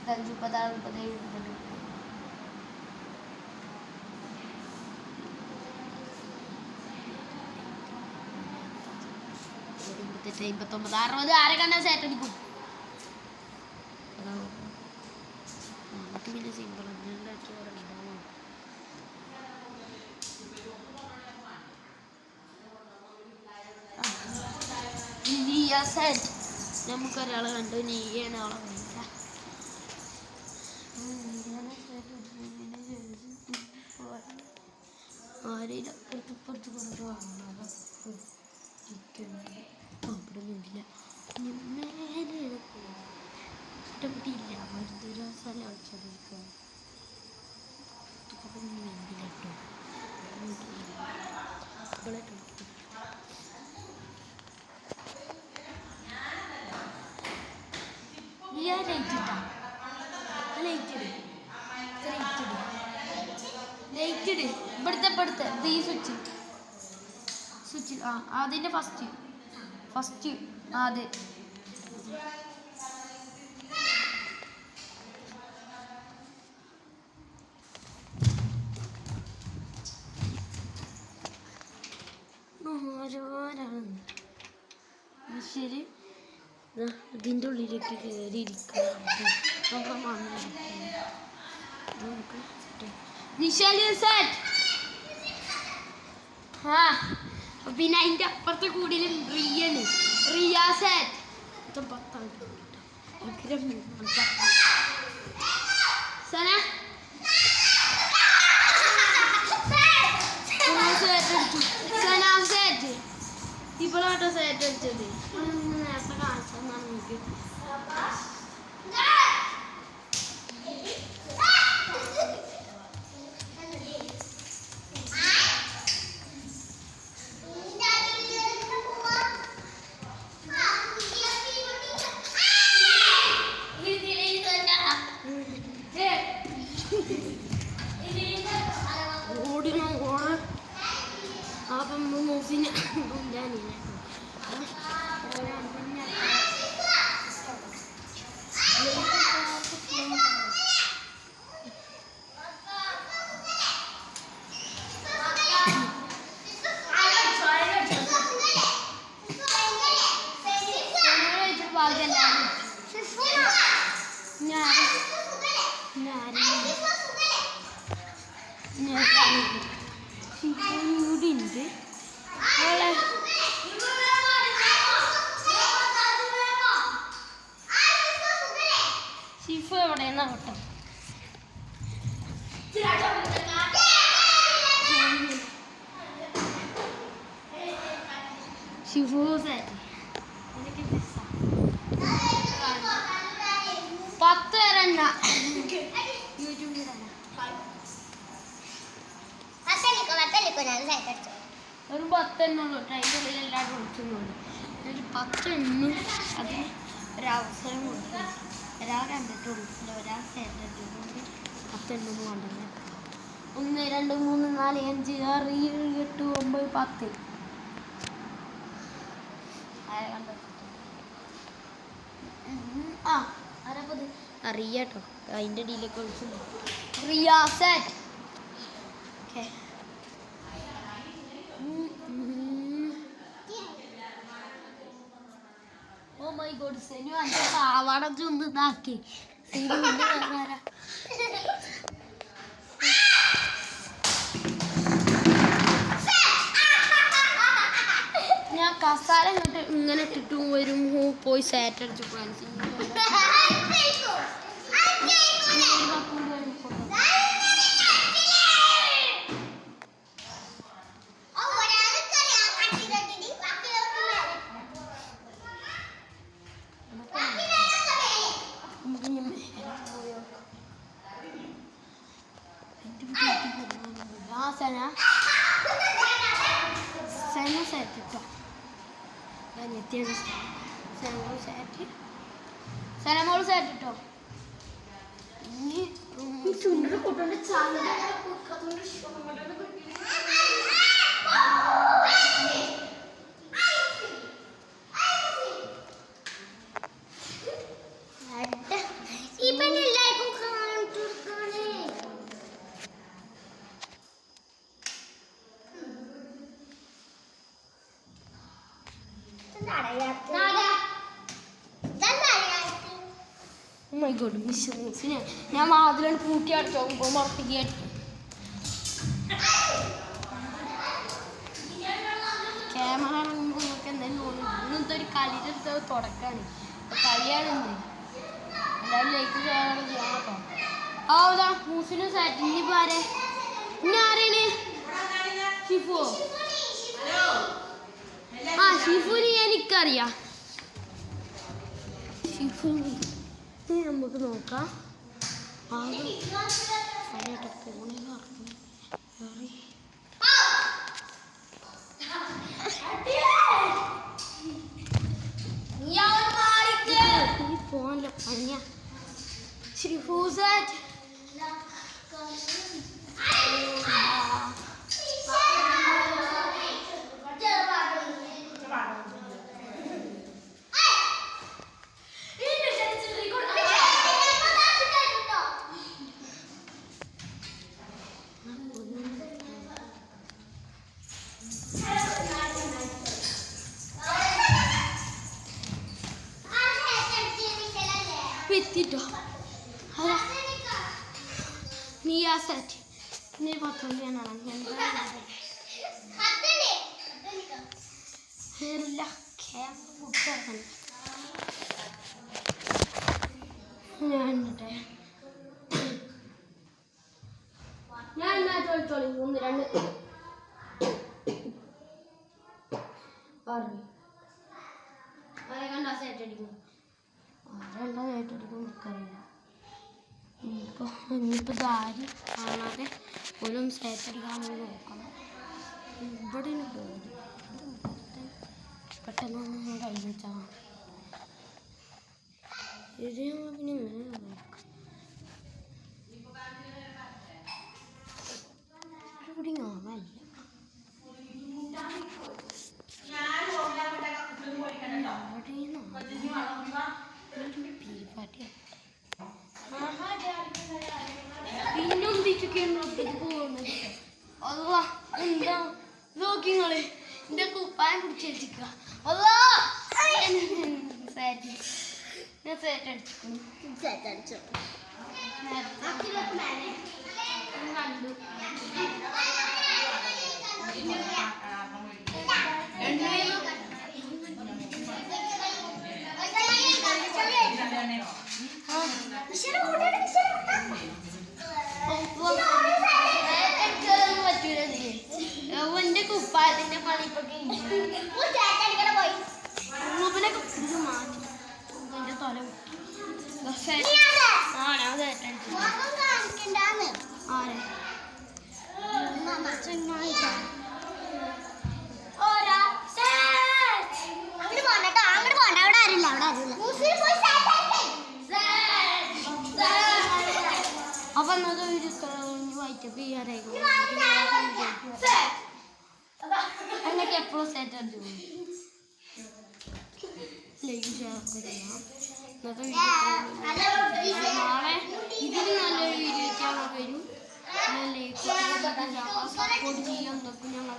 മുപ്പത്തഞ്ച് മുപ്പത്താറ് മുപ്പത്തേഴ് മുപ്പത്തെട്ട് മുപ്പത്തെട്ട് മുപ്പത്തൊമ്പത് 60 ആരെ കണ്ടാൽ സെറ്റ് അടിക്കും. നമുക്ക് പിന്നെ സിമ്പിൾ ഉണ്ടാക്കി നമുക്കൊരാളെ കണ്ടു നീയാണ് അവളെ ആരെയും അപ്പുറത്ത് കൊണ്ട് വാങ്ങാതെ അവിടെ നിന്നില്ല ഇഷ്ടപ്പെട്ടില്ല മരുന്നൊരു സ്ഥലം കളിച്ചോണ്ടിരിക്കുക വേണ്ടില്ല കേട്ടോ ഇവിടുത്തെ ഈ സ്വിച്ച് ആ അതിൻ്റെ ഫസ്റ്റ് അതെ ശരി ഇതിൻ്റെ ഉള്ളിലേക്ക് കയറിയിരിക്കുക പിന്നെ അതിൻ്റെ അപ്പുറത്തെ കൂടിയിൽ റിയ സെറ്റ് ഇപ്പോഴാട്ടോ സെറ്റ് അടിച്ചത് നേരത്തെ കാണിച്ചതാണ് എനിക്ക് അപ്പം മൂസിന് ഞാനില്ല കൂടിയുണ്ട് ഷിഫു എവിടെയെന്നാ കേട്ടോ ഷിഫു 10 വരണ്ട യൂട്യൂബിൽ തന്നെ ഒരു 10 എണ്ണുള്ളൂ അതിൻ്റെ ഉള്ളിൽ എല്ലാവരും വിളിക്കുന്നുണ്ട് ഒരു 10 എണ്ണും അതിന് ഒരവസരം കൊടുക്കുക ഒരാൾ കണ്ടിട്ടുള്ളൂ ഒരാൾ കേട്ടിട്ടുണ്ട് 10 എണ്ണം കണ്ടില്ല 1 2 3 4 5 6 7 8 9 10 ആരെ കണ്ടിട്ടുണ്ട് ആരപ്പത് അറിയാട്ടോ അതിൻ്റെ ഇടയിലേക്ക് വിളിക്കുന്നു റിയ സെറ്റ് ഓക്കെ ഓ മൈ ഗോഡ് സെനു അന്റെ പാവാട ചുണ്ട് ഇതാക്കി ഞാൻ കസാല ഇങ്ങനെ ഇട്ടിട്ടും വരും പോയി സാറ്റ് അടിച്ചു സെന സെറ്റ് കേട്ടോ ഞാൻ എത്തിയത് സെനമോൾ സെറ്റ് കേട്ടോ ഇനി ചുണ്ടിൽ കൂട്ടോണ്ട് ഈ പെണ്ണില്ല മൈ ഗോഡ് മിസ്സിനെ ഞാൻ വാതിലാണ് പൂട്ടി അടച്ചു പോകുമ്പോൾ മറപ്പിക്കുകയായിട്ട് ക്യാമറ ഇറങ്ങുമ്പോൾ നമുക്ക് എന്തായാലും തോന്നുന്നു ഇന്നത്തെ ഒരു കളിയുടെ അടുത്ത് തുടക്കാണ് കളിയാണെന്ന് എല്ലാവരും ലൈക്ക് ചെയ്യാൻ കേട്ടോ ആവതാ മൂസിനും സാറ്റിന് ഇപ്പോൾ ആരെ ഇനി ആരാണ് ഷിഫു ആ ഷിഫുവിന് എനിക്കറിയാം ഷിഫുവിന് നമുക്ക് നോക്കാം ആദ്യം ഫോണിൽ പോകാനല്ലോ പണിയ ഷിഫു സാറ്റ് എത്തിട്ടോ അതാ നീ ആ സെറ്റ് നീ പത്തൊമ്പതിനാണ് ഞാൻ എന്നാ ചോദിച്ചോളി 1 2 പറഞ്ഞു അതെ കണ്ടാ സെറ്റ് അടിക്കും രണ്ടാമതായിട്ടൊരിക്കും നമുക്കറിയില്ല ഇനിയിപ്പോൾ ആരും കാണാതെ പോലും സെറ്റ് അടിക്കാൻ വേണ്ടി നോക്കണം ഇവിടെ പേടി പെട്ടെന്ന് നമ്മൾ കൈ വെച്ചാൽ ഇത് പിന്നെ ഇങ്ങനെ നോക്കാം ഇവിടെ കാണാനില്ല എന്താ നോക്കിങ്ങള് എന്റെ കുപ്പായം പിടിച്ച് വെച്ചിക്കുക ഞാൻ സെറ്റ് അടിച്ചു കണ്ടു എന്റെ കുപ്പായത്തിന്റെ പണി ഇപ്പൊ മാറ്റി എന്റെ തല ആരെ അപ്പൊ അന്നത്തെ വീഡിയോ വായിച്ചപ്പോ ഈ എന്നൊക്കെ എപ്പോഴും സെറ്റ് അടിച്ചു ലൈക്ക് ഷെയർ ചെയ്യാം ഇന്നത്തെ വീഡിയോ നാളെ ഇതിന് നല്ലൊരു വീഡിയോ ചെയ്യാൻ വരും ലൈക്ക് സപ്പോർട്ട് ചെയ്യാം എന്നൊക്കെ ഞങ്ങൾ